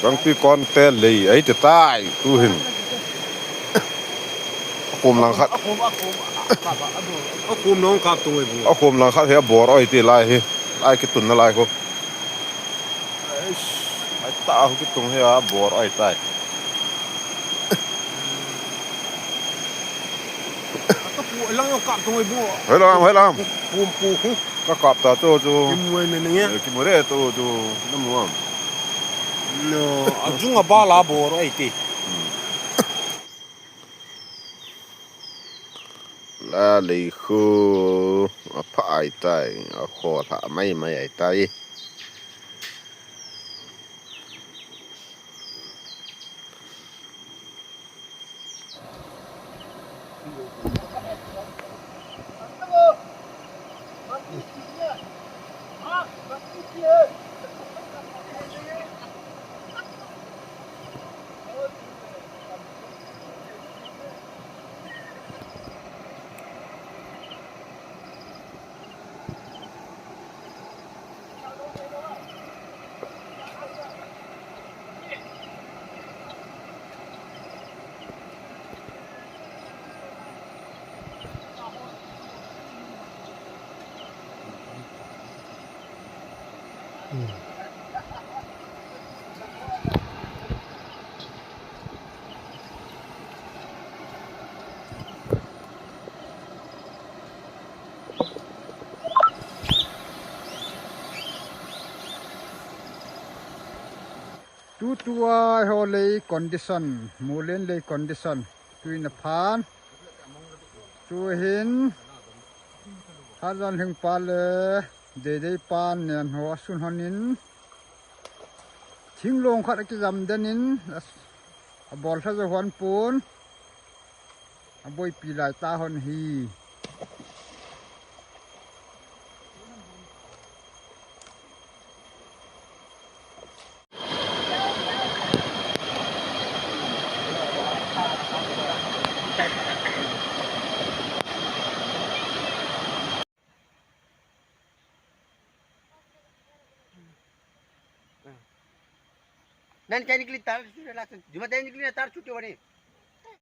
bang pi con te lei ấy thì tai tu hìnhคุมหลังคัดคุมน้องครับตรงไอ้บัวคุมหลังคัดเฮียบัวอ้อยตีลายเฮียลายกิตุนอะไรกูไอ้ตาเขากิตุนเฮียบัวอ้อยตายก็ปูลังยองกับตรงไอ้บัวเฮ้ยลองปูก็กลับต่อจูกิมวยเนี่ยเนี่ยกิมวยเนี่ยจูน้ำมันเนาะจุงอ่ะบ้าลาบัวไอ้ตีละเลยคือพายไอ้ตายขอละไม่ไอ้ตายตัวโฮเลยคอนดิชันมูเลนเลยคอนดิชันตัวอินพานตัวหินถ้าจันถึงปาเลยเดย์ปานเนี่ยหัวสุนหนินทิ้งลงขัดกิจำเดนินบอลถ้าจะหวนปูนบอยปีลายตาหอนฮีนั่นใจนิกลิตาร์ชุดอะไรล่ะจุดมาใจนิกลิตาร์ชุดเดียวนี่